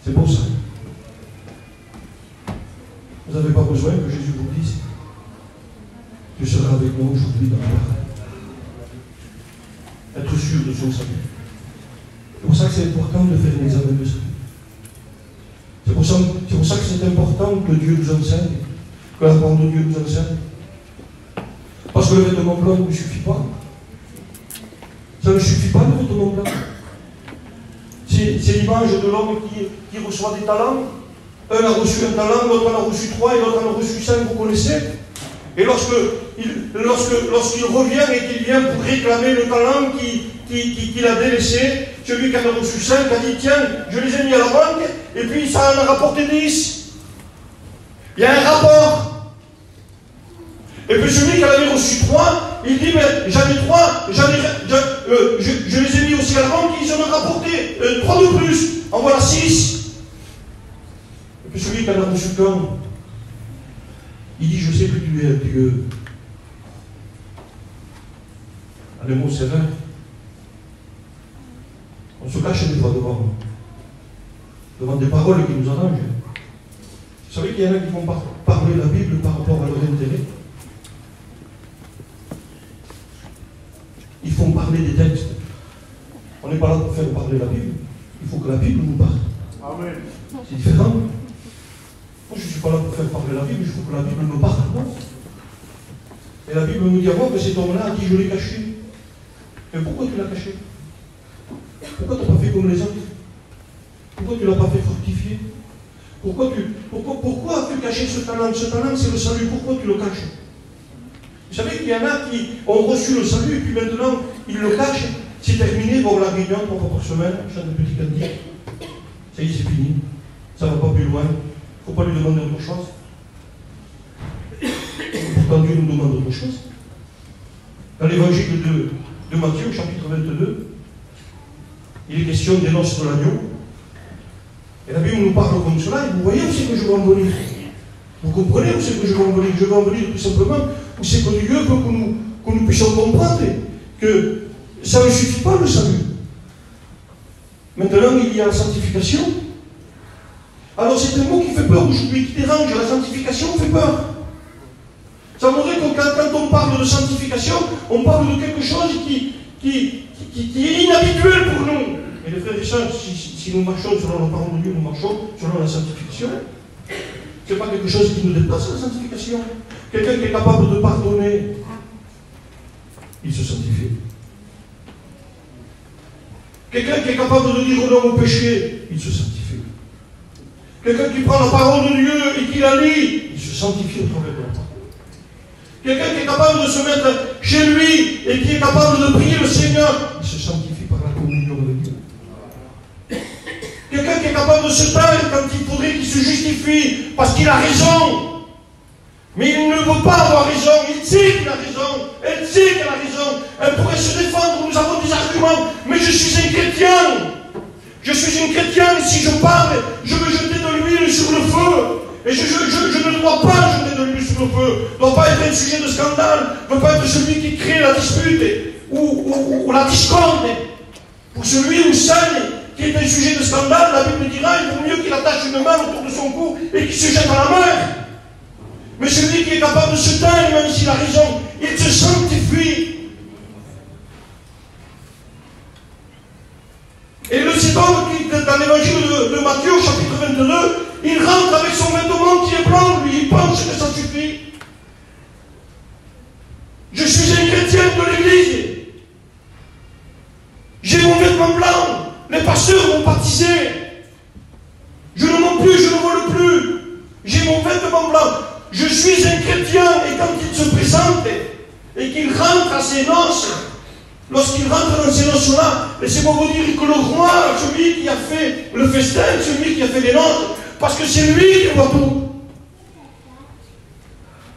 C'est pour ça. Vous n'avez pas besoin que Jésus vous dise, tu seras avec moi aujourd'hui dans le paradis. Être sûr de son salut. C'est pour ça que c'est important de faire l'examen de salut. C'est pour ça que c'est important que Dieu nous enseigne, que la parole de Dieu nous enseigne. Parce que le vêtement blanc ne suffit pas. Ça ne suffit pas, le vêtement blanc. C'est l'image de l'homme qui reçoit des talents. Un a reçu un talent, l'autre en a reçu 3 et l'autre en a reçu 5, vous connaissez. Et lorsqu'il revient et qu'il vient pour réclamer le talent qu'il a délaissé, celui qui en a reçu 5 a dit, tiens, je les ai mis à la banque, et puis ça en a rapporté 10. Il y a un rapport. Et puis celui qui en avait reçu 3, il dit, mais j'en ai 3, je les ai mis aussi à la banque, ils en ont rapporté 3 de plus, en voilà 6. Et puis celui qui en a reçu qu'un, il dit, je sais que tu es un Dieu. Les mots sévères. On se cache des fois devant des paroles qui nous arrangent. Vous savez qu'il y en a qui vont parler la Bible par rapport à leur intérêt. Ils font parler des textes. On n'est pas là pour faire parler la Bible. Il faut que la Bible nous parle. Amen. C'est différent. Moi, je ne suis pas là pour faire parler la Bible, il faut que la Bible me parle. Non. Et la Bible nous dit à moi que cet homme-là a dit je l'ai caché. Mais pourquoi tu l'as caché? Pourquoi tu n'as pas fait comme les autres? Pourquoi tu ne l'as pas fait fructifier? Pourquoi as-tu caché ce talent? Ce talent, c'est le salut. Pourquoi tu le caches? Vous savez qu'il y en a qui ont reçu le salut et puis maintenant, ils le cachent. C'est terminé, vont la réunion 3 fois par semaine, chante de petit cantique. Ça y est, c'est fini. Ça ne va pas plus loin. Il ne faut pas lui demander autre chose. Pourtant, Dieu nous demande autre chose. Dans l'évangile de Matthieu, chapitre 22, il est question des noces de l'agneau. Et la Bible nous parle comme cela, et vous voyez où c'est que je veux en venir. Vous comprenez où c'est que je veux en venir? Je veux en venir tout simplement où c'est que Dieu veut que nous puissions comprendre que ça ne suffit pas le salut. Maintenant, il y a la sanctification. Alors c'est un mot qui fait peur aujourd'hui, qui dérange. La sanctification fait peur. Ça voudrait que quand on parle de sanctification, on parle de quelque chose qui est inhabituel pour nous. Et les frères et sœurs, si nous marchons selon la parole de Dieu, nous marchons selon la sanctification. Ce n'est pas quelque chose qui nous dépasse, la sanctification. Quelqu'un qui est capable de pardonner, il se sanctifie. Quelqu'un qui est capable de dire non au péché, il se sanctifie. Quelqu'un qui prend la parole de Dieu et qui la lit, il se sanctifie au travers de la parole. Quelqu'un qui est capable de se mettre chez lui et qui est capable de prier le Seigneur, il se sanctifie par la communion avec Dieu. Quelqu'un qui est capable de se taire quand il faudrait qu'il se justifie parce qu'il a raison. Mais il ne veut pas avoir raison, il sait qu'il a raison. Elle sait qu'elle a raison. Elle pourrait se défendre. Nous avons des arguments. Mais je suis un chrétien. Je suis un chrétien. Et si je parle, je veux jeter de l'huile sur le feu. Et je ne dois pas jeter de l'huile sur le feu. Je ne dois pas être un sujet de scandale. Je ne dois pas être celui qui crée la dispute ou la discorde. Pour celui ou celle qui est un sujet de scandale, la Bible dira il vaut mieux qu'il attache une main autour de son cou et qu'il se jette à la mer. Mais celui qui est capable de se taire, même s'il a raison, il se sanctifie. Et le cet homme qui, dans l'évangile de Matthieu, au chapitre 22, il rentre avec son vêtement qui est blanc, lui, il pense que ça suffit. Je suis un chrétien de l'église. J'ai mon vêtement blanc. Les pasteurs m'ont baptisé. Je ne mens plus, je ne vole plus. J'ai mon vêtement blanc. Je suis un chrétien. Et quand il se présente et qu'il rentre à ses noces, lorsqu'il rentre dans ces noces-là, laissez-moi vous dire que le roi, celui qui a fait le festin, celui qui a fait les noces, parce que c'est lui qui voit tout.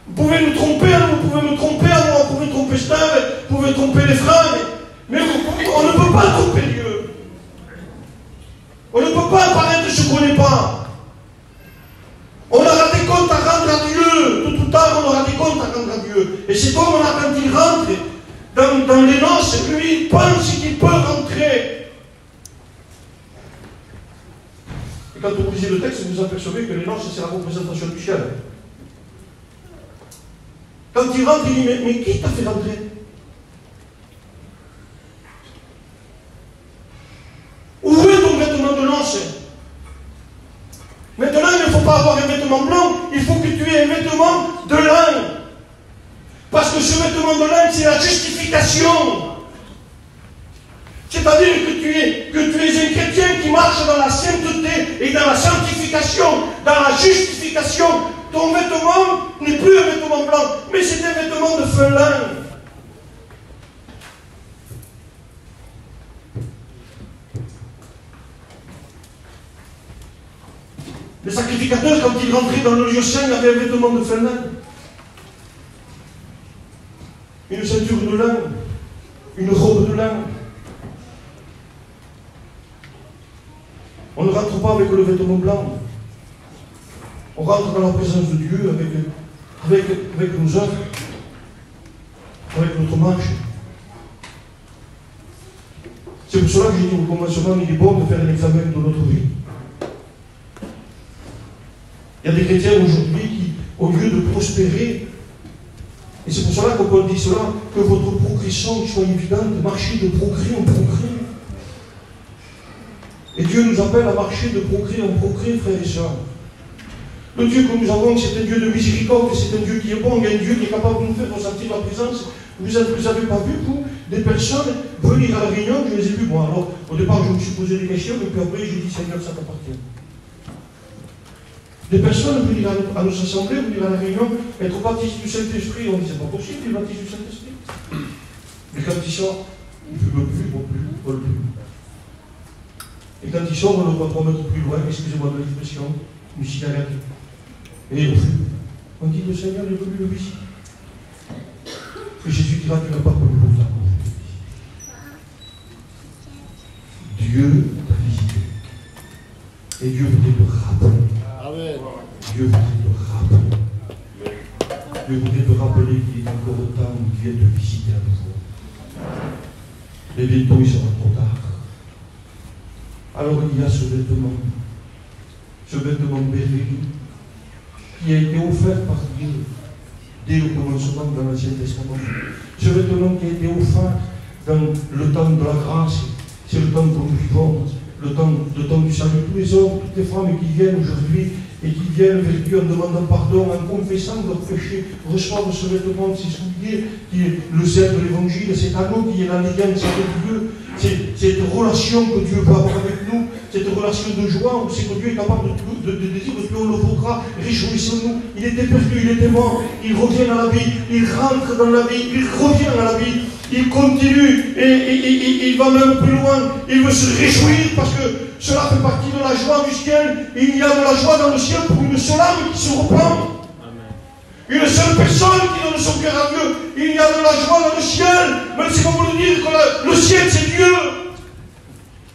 Vous pouvez nous tromper, vous pouvez me tromper à moi, vous pouvez tromper Steve, vous pouvez tromper les frères, mais on ne peut pas tromper Dieu. On ne peut pas apparaître ce qu'on n'est pas. On aura des comptes à rendre à Dieu. Tout ou tard, on aura des comptes à rendre à Dieu. Et cet homme-là, quand il rentre dans les noces, lui, il pense qu'il peut rentrer. Et quand vous lisez le texte, vous apercevez que les noces, c'est la représentation du ciel. Quand il rentre, il dit, mais qui t'a fait rentrer? Où est ton vêtement de noces? Maintenant, il ne faut pas avoir un vêtement blanc, il faut que tu aies un vêtement de lin. Parce que ce vêtement de lin, c'est la justification. C'est-à-dire que tu es un chrétien qui marche dans la sainteté et dans la sanctification, dans la justification. Ton vêtement n'est plus un vêtement blanc, mais c'est un vêtement de fin lin. Les sacrificateurs, quand ils rentraient dans le lieu saint, avaient un vêtement de fin lin. Une ceinture de lin, une robe de lin. On ne rentre pas avec le vêtement blanc. On rentre dans la présence de Dieu avec nos œuvres, avec notre marche. C'est pour cela que j'ai dit au commencement, il est bon de faire un examen de notre vie. Il y a des chrétiens aujourd'hui qui, au lieu de prospérer, et c'est pour cela qu'on peut dire cela, que votre progression soit évidente, marcher de progrès en progrès. Et Dieu nous appelle à marcher de progrès en progrès, frères et sœurs. Le Dieu que nous avons, c'est un Dieu de miséricorde, c'est un Dieu qui est bon, il y a un Dieu qui est capable de nous faire ressentir la présence. Vous n'avez pas vu, vous, des personnes venir à la réunion, je les ai vues, moi. Alors, au départ, je me suis posé des questions, et puis après, j'ai dit, Seigneur, ça t'appartient. Des personnes venir à nos assemblées, venir à la réunion, être baptisés du Saint-Esprit, on dit, c'est pas possible, les baptisés du Saint-Esprit. Mais quand ils sortent, ils ne fument plus, ils ne volent plus. Et quand ils sortent, on ne va pas mettre plus loin, excusez-moi de l'expression, une cigarette. Et on fume. On dit, le Seigneur est venu le visiter. Et Jésus dira, tu n'as pas connu pour ça. Dieu t'a visité. Et Dieu voudrait te rappeler. Amen. Dieu voudrait te rappeler. Dieu voudrait te rappeler qu'il est encore temps où il vient te visiter à nouveau. Mais bientôt il sera trop tard. Alors il y a ce vêtement merveilleux, qui a été offert par Dieu dès le commencement dans l'Ancien Testament. Ce vêtement qui a été offert dans le temps de la grâce, c'est le temps que nous vivons, le temps du salut. Tous les hommes, toutes les femmes qui viennent aujourd'hui et qui viennent vers Dieu en demandant pardon, en confessant leurs péchés, reçoivent ce vêtement de ces souliers qui est le zèle de l'évangile, cet anneau qui est l'alliance avec Dieu, cette relation que Dieu veut avoir avec nous, cette relation de joie où c'est que Dieu est capable de dire que on le vaudra, réjouissons-nous. Il était perdu, il était mort, il revient à la vie, il rentre dans la vie, il revient à la vie, il continue et il va même plus loin, il veut se réjouir parce que cela fait partie de la joie du ciel. Et il y a de la joie dans le ciel pour une seule âme qui se repent. Une seule personne qui donne son cœur à Dieu, il y a de la joie dans le ciel, même si on peut dire que le ciel c'est Dieu.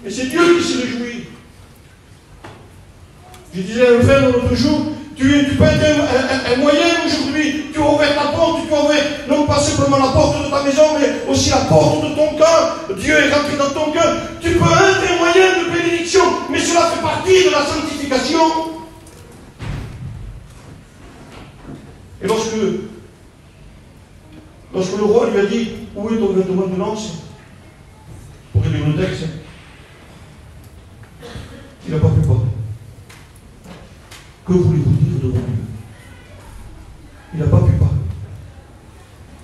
Et c'est Dieu qui se réjouit. Je disais à un frère l'autre jour, tu peux être un moyen aujourd'hui, tu as ouvert ta porte, tu as ouvert non pas simplement la porte de ta maison, mais aussi la porte de ton cœur. Dieu est rentré dans ton cœur. Tu peux être un moyen de bénédiction, mais cela fait partie de la sanctification. Et lorsque le roi lui a dit, où est ton vêtement de noces, pour lire le texte, il n'a pas pu parler. Que voulez-vous dire devant Dieu? Il n'a pas pu parler.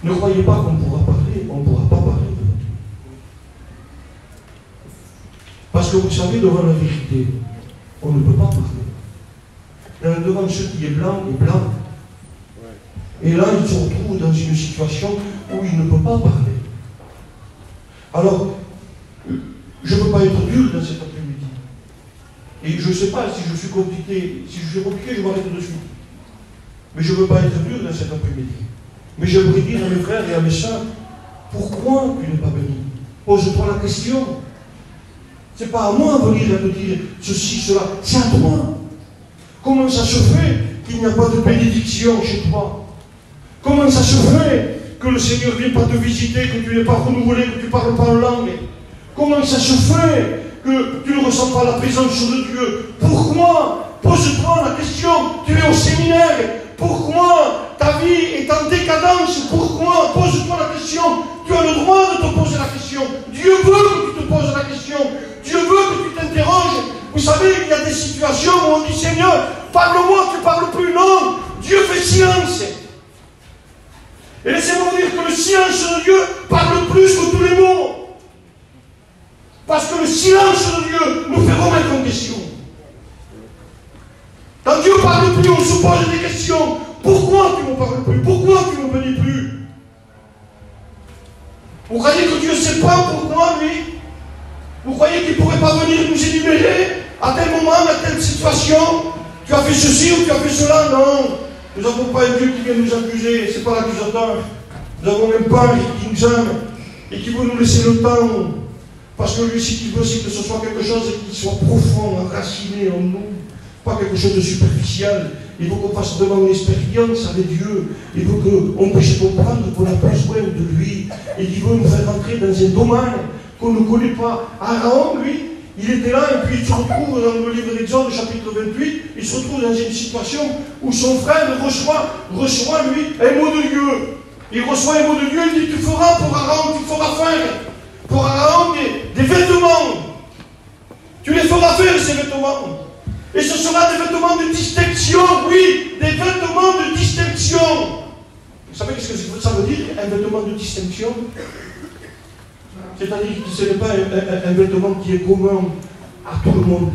Ne croyez pas qu'on pourra parler, on ne pourra pas parler devant Dieu. Parce que vous savez, devant la vérité, on ne peut pas parler. Devant ce qui est blanc, Et là, il se retrouve dans une situation où il ne peut pas parler. Alors, je ne veux pas être dur dans cet après-midi. Et je ne sais pas si je suis compliqué. Si je suis compliqué, je m'arrête de suite. Mais je ne veux pas être dur dans cet après-midi. Mais j'aimerais dire à mes frères et à mes sœurs, pourquoi tu n'es pas béni? Pose-toi la question. Ce n'est pas à moi de venir à te dire ceci, cela. C'est à toi. Comment ça se fait qu'il n'y a pas de bénédiction chez toi? Comment ça se fait que le Seigneur ne vient pas te visiter, que tu n'es pas renouvelé, que tu ne parles pas en langue? Comment ça se fait que tu ne ressens pas la présence de Dieu? Pourquoi? Pose-toi la question. Tu es au séminaire. Pourquoi ta vie est en décadence? Pourquoi? Pose-toi la question. Tu as le droit de te poser la question. Dieu veut que tu te poses la question. Dieu veut que tu t'interroges. Vous savez, il y a des situations où on dit, Seigneur, parle-moi, tu ne parles plus. Non, Dieu fait silence. Et laissez-moi vous dire que le silence de Dieu parle plus que tous les mots. Parce que le silence de Dieu nous fait remettre en question. Quand Dieu ne parle plus, on se pose des questions. Pourquoi tu ne me parles plus? Pourquoi tu ne me bénis plus? Vous croyez que Dieu ne sait pas pourquoi, lui? Vous croyez qu'il ne pourrait pas venir nous énumérer à tel moment, à telle situation? Tu as fait ceci ou tu as fait cela? Non. Nous n'avons pas un Dieu qui vient nous accuser, ce n'est pas l'accusateur. Nous avons un Père qui nous aime et qui veut nous laisser le temps. Parce que lui, ce qu'il veut, c'est que ce soit quelque chose qui soit profond, enraciné en nous. Pas quelque chose de superficiel. Il faut qu'on fasse vraiment une expérience avec Dieu. Il faut qu'on puisse comprendre qu'on a besoin de lui. Et il veut nous faire entrer dans un domaine qu'on ne connaît pas. Aaron, lui, il était là et puis il se retrouve dans le livre d'Exode, chapitre 28, il se retrouve dans une situation où son frère reçoit lui un mot de Dieu. Il reçoit un mot de Dieu, il dit, tu feras pour Aaron, tu feras faire pour Aaron des vêtements. Tu les feras faire ces vêtements. Et ce sera des vêtements de distinction, oui, des vêtements de distinction. Vous savez ce que ça veut dire, un vêtement de distinction? C'est-à-dire que ce n'est pas un vêtement qui est commun à tout le monde.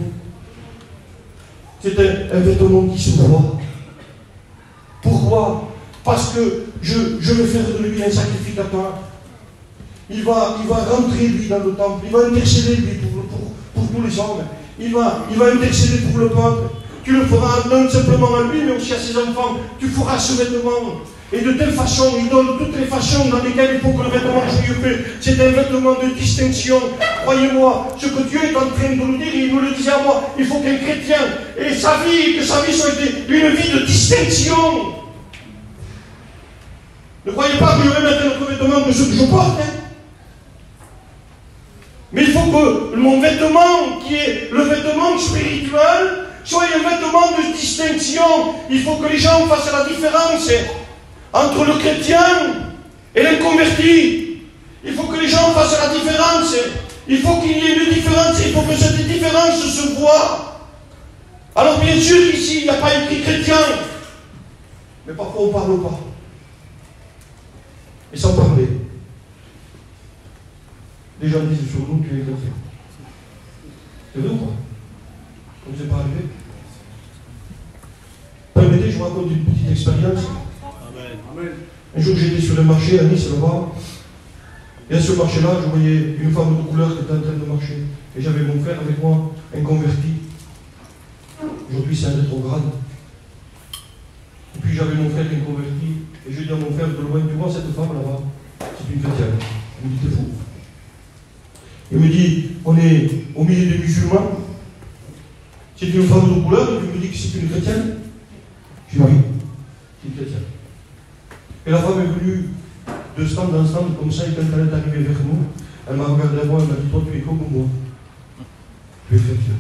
C'est un vêtement qui se voit. Pourquoi? Parce que je vais faire de lui un sacrificateur. Il va rentrer, lui, dans le temple. Il va intercéder, lui, pour tous les hommes. Il va intercéder pour le peuple. Tu le feras non simplement à lui, mais aussi à ses enfants. Tu feras ce vêtement. Et de telle façon, il donne toutes les façons dans lesquelles il faut que le vêtement soit fait. C'est un vêtement de distinction. Croyez-moi, ce que Dieu est en train de nous dire, il nous le disait à moi, il faut qu'un chrétien ait sa vie, que sa vie soit une vie de distinction. Ne croyez pas que je vais mettre notre vêtement de ce que je porte. Mais il faut que mon vêtement, qui est le vêtement spirituel, soit un vêtement de distinction. Il faut que les gens fassent la différence entre le chrétien et l'inconverti. Il faut que les gens fassent la différence. Il faut qu'il y ait une différence. Il faut que cette différence se voie. Alors bien sûr qu'ici, il n'y a pas écrit chrétien. Mais parfois on ne parle pas. Et sans parler. Les gens disent sur nous, tu es chrétien. C'est vrai ou pas? Ça ne vous est pas arrivé? Permettez, je vous raconte une petite expérience. Amen. Un jour, j'étais sur le marché à Nice, là-bas. Et à ce marché-là, je voyais une femme de couleur qui était en train de marcher. Et j'avais mon frère avec moi, un converti. Aujourd'hui, c'est un rétrograde. Et puis j'avais mon frère qui est converti, et je dis à mon frère de loin, tu vois cette femme là-bas, c'est une chrétienne. Il me dit, t'es fou. Il me dit, on est au milieu des musulmans, c'est une femme de couleur, et il me dit que c'est une chrétienne. Je dis, oui, c'est une chrétienne. Et la femme est venue de stand en stand comme ça, et quand elle est arrivée vers nous, elle m'a regardé à moi, elle m'a dit, toi tu es comme moi. Tu es chrétien.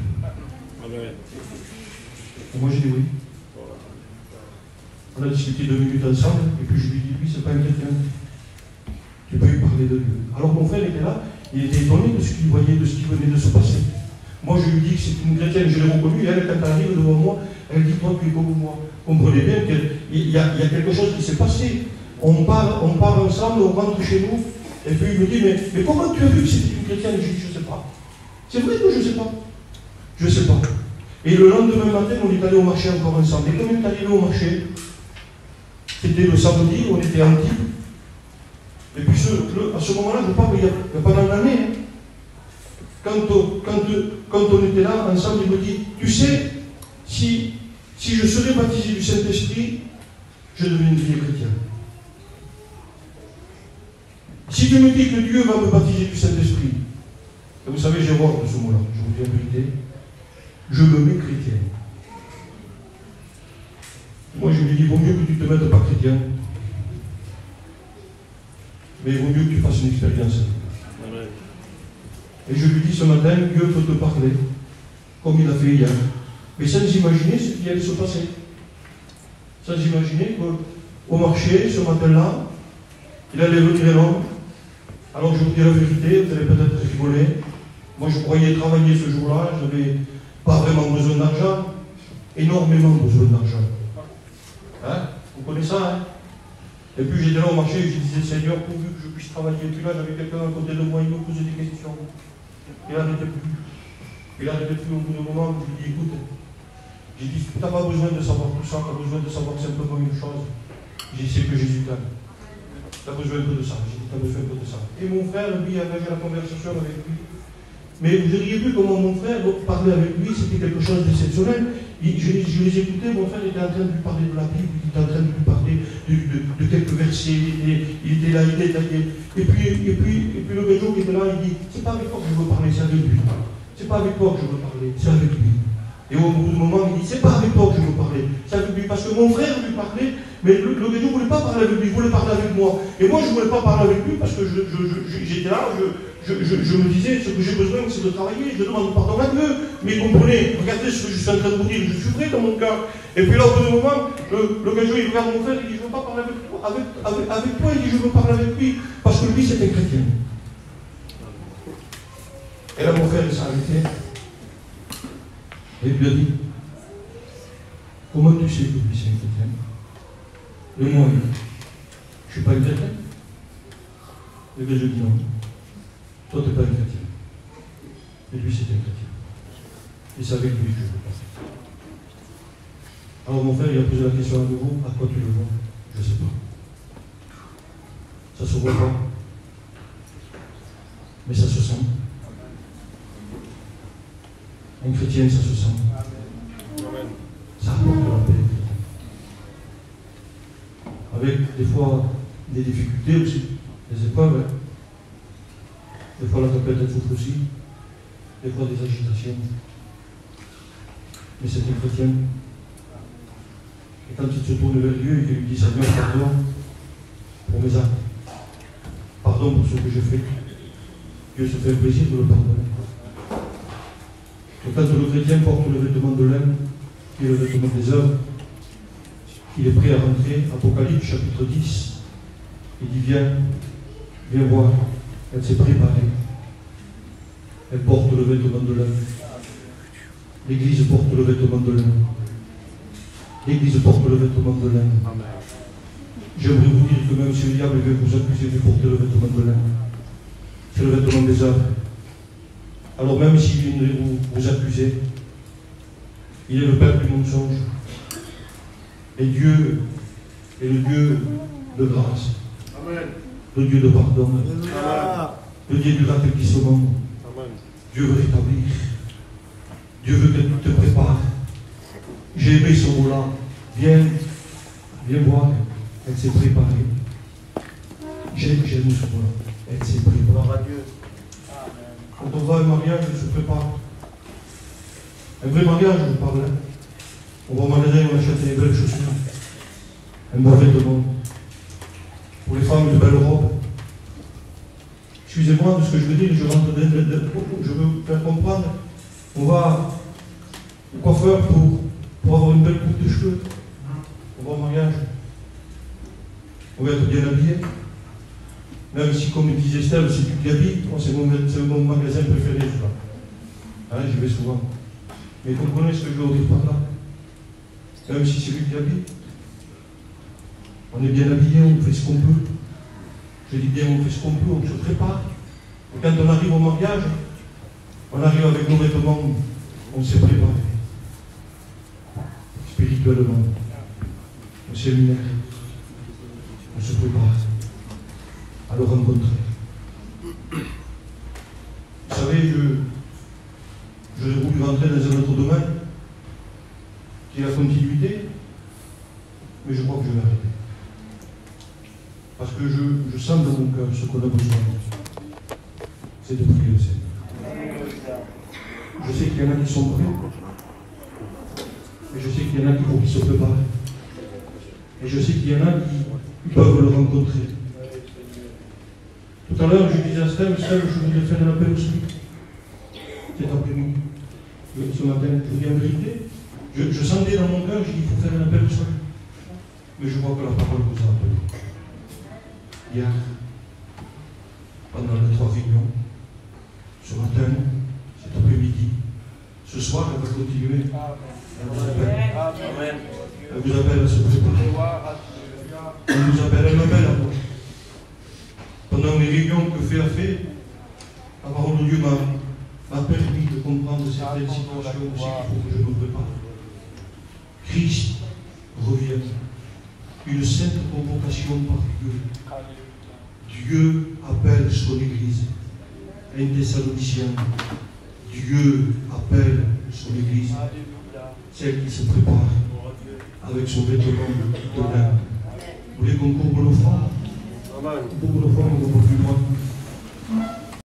Amen. Et moi j'ai dit oui. On a discuté 2 minutes ensemble, et puis je lui ai dit, lui c'est pas un chrétien. Tu peux lui parler de Dieu. Alors mon frère était là, il était étonné de ce qu'il voyait, de ce qui venait de se passer. Moi je lui dis que c'est une chrétienne, je l'ai reconnue, et elle, quand elle arrive devant moi, elle dit, toi tu es comme moi. Comprenez bien qu'il y a quelque chose qui s'est passé. On part ensemble, on rentre chez nous, et puis il me dit, mais comment tu as vu que c'était une chrétienne? Je dis, je ne sais pas. C'est vrai que je ne sais pas. Je ne sais pas. Et le lendemain matin, on est allé au marché encore ensemble. Et quand on est arrivé au marché, c'était le samedi, on était en type. Et puis à ce moment-là, je parle, il n'y a pas dans l'année. Quand on était là ensemble, il me dit, tu sais, si je serais baptisé du Saint-Esprit, je deviendrais chrétien. Si tu me dis que Dieu va me baptiser du Saint-Esprit, et vous savez, j'ai horreur de ce mot-là, je vous dis la vérité, je me mets chrétien. Moi, je lui dis, il vaut mieux que tu ne te mettes pas chrétien, mais il vaut mieux que tu fasses une expérience. Amen. Et je lui dis ce matin, Dieu peut te parler, comme il a fait hier, mais sans imaginer ce qui allait se passer. Sans imaginer qu'au marché, ce matin-là, il allait venir un homme. Alors je vous dis la vérité, vous allez peut-être rigoler. Moi je croyais travailler ce jour-là, je n'avais pas vraiment besoin d'argent, énormément besoin d'argent. Hein? Vous connaissez ça, hein? Et puis j'étais là au marché et je disais, Seigneur, pourvu que je puisse travailler. Et puis là j'avais quelqu'un à côté de moi, il me posait des questions. Il n'arrêtait plus. Il n'arrêtait plus au bout d'un moment, je lui dis, écoute, j'ai dit, tu n'as pas besoin de savoir tout ça, tu as besoin de savoir simplement une chose. J'ai dit, c'est que Jésus t'aime. Tu as besoin un peu de ça. J'ai dit, tu as besoin un peu de ça. Et mon frère, lui, a engagé la conversation avec lui. Mais vous auriez vu comment mon frère parlait avec lui, c'était quelque chose d'exceptionnel. Je les écoutais, mon frère était en train de lui parler de la Bible, il était en train de lui parler de quelques versets, il était là, il détaillait. Et puis le béjo qui était là, il dit, c'est pas avec toi que je veux parler, c'est avec lui. C'est pas avec toi que je veux parler, c'est avec lui. Et au bout d'un moment, il dit, c'est pas avec toi que je veux parler, c'est avec lui. Parce que mon frère lui parlait, mais le béjo ne voulait pas parler avec lui, il voulait parler avec moi. Et moi, je ne voulais pas parler avec lui parce que j'étais là, je me disais, ce que j'ai besoin, c'est de travailler, je demande pardon à Dieu. Mais comprenez, regardez ce que je suis en train de vous dire, je suis vrai dans mon cœur. Et puis là, au bout d'un moment, le gars, il regarde mon frère, il dit, je ne veux pas parler avec toi, il dit, je veux parler avec lui, parce que lui, c'est un chrétien. Et là, mon frère, il s'est arrêté, et il lui a dit, comment tu sais que lui, c'est un chrétien? Et moi, je ne suis pas un chrétien. Et bien, je dis non. Toi, tu n'es pas un chrétien. Et lui, c'était un chrétien. Et c'est avec lui que je veux passer. Alors mon frère, il a posé la question à nouveau, à quoi tu le vois? Je ne sais pas. Ça ne se voit pas. Mais ça se sent. Un chrétien, ça se sent. Ça apporte la paix. Avec des fois des difficultés aussi, des épreuves. Des fois la tempête elle souffre aussi, des fois des agitations. Mais c'est un chrétien. Et quand il se tourne vers Dieu et qu'il lui dit Seigneur, pardon pour mes actes, pardon pour ce que j'ai fait, Dieu se fait plaisir de le pardonner. Et quand le chrétien porte le vêtement de laine, qui est le vêtement des œuvres, il est prêt à rentrer. Apocalypse chapitre 10, il dit viens voir. Elle s'est préparée. Elle porte le vêtement de laine. L'Église porte le vêtement de laine. L'Église porte le vêtement de laine. J'aimerais vous dire que même si le diable vient vous accuser, vous portez le vêtement de laine. C'est le vêtement des œuvres. Alors même s'il viendrait vous accuser, il est le Père du mensonge. Et Dieu est le Dieu de grâce. Amen. Le Dieu de pardon. Amen. Le Dieu du rétablissement. Dieu veut rétablir. Dieu veut que tu te prépares. J'ai aimé ce mot-là. Viens Viens voir, elle s'est préparée. J'aime ce mot. Elle s'est préparée. Quand on va à un mariage, elle se prépare. Un vrai mariage, je parle. On va au magasin, on achète des belles chaussures. Un bon vêtement. Pour les femmes, de belles robes. Excusez-moi de ce que je veux dire, je rentre je veux faire comprendre. On va au coiffeur pour avoir une belle coupe de cheveux. On va au mariage. On va être bien habillé. Même si, comme disait Estelle, c'est du Gabi, c'est mon magasin préféré, celui-là. Hein, j'y vais souvent. Mais comprenez ce que je veux dire par là. Même si c'est lui qui habille, on est bien habillé, on fait ce qu'on peut. Je dis bien, on fait ce qu'on peut, on se prépare. Et quand on arrive au mariage, on arrive avec nos vêtements, on s'est préparé. Spirituellement, au séminaire, on se prépare à le rencontrer. Vous savez, j'aurais voulu rentrer dans un autre domaine, qui est la continuité, mais je crois que je vais arrêter. Parce que je sens dans mon cœur ce qu'on a besoin. C'est de prier le Seigneur. Je sais qu'il y en a qui sont prêts, et je sais qu'il y en a qui se préparent. Et je sais qu'il y en a qui peuvent le rencontrer. Tout à l'heure, je disais à Steve, je voudrais faire un appel aussi. Cet après-midi. Ce matin, je vous dis la vérité. Je sentais dans mon cœur, j'ai dit, il faut faire un appel seul. Mais je crois que la parole vous a appelé. Hier, pendant les 3 réunions, ce matin, cet après-midi, ce soir, elle va continuer. Elle vous appelle à se préparer. Elle nous appelle, elle m'appelle à moi. Pendant les réunions que fait a fait, la parole de Dieu m'a permis de comprendre certaines situations aussi qu'il faut que je me prépare. Christ revient. Une sainte convocation par Dieu. Dieu appelle son Église. 1 Thessaloniciens. Dieu appelle son Église. Celle qui se prépare avec son vêtement de lin. Vous voulez qu'on courbe l'offrande? On courbe l'offrande, on ne va plus